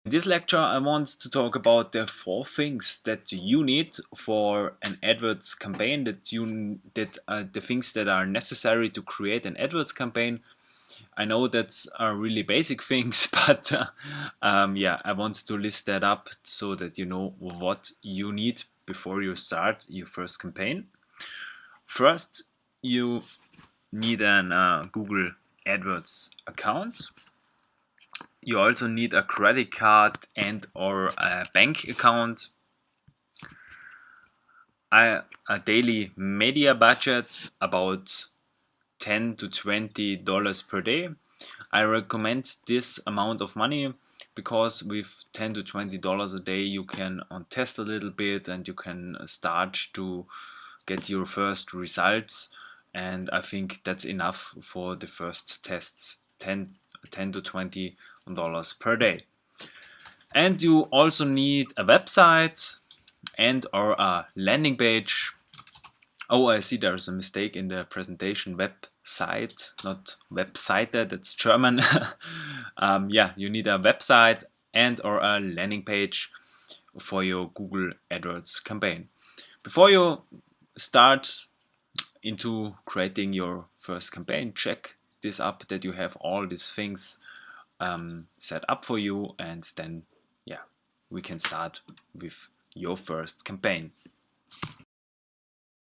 In this lecture, I want to talk about the 4 things that you need for an AdWords campaign. The things that are necessary to create an AdWords campaign. I know that's really basic things, but yeah, I want to list that up so that you know what you need before you start your first campaign. First, you need an Google Adwords account. You also need a credit card and or a bank account. A daily media budget about $10 to $20 per day. I recommend this amount of money because with $10 to $20 a day you can test a little bit and you can start to get your first results, and I think that's enough for the first tests. 10 to $20 per day. And you also need a website and or a landing page. Oh, I see there's a mistake in the presentation. Website, not webseite, that's German. Yeah, you need a website and or a landing page for your Google AdWords campaign. Before you start into creating your first campaign, check this up that you have all these things set up for you, and then yeah, we can start with your first campaign.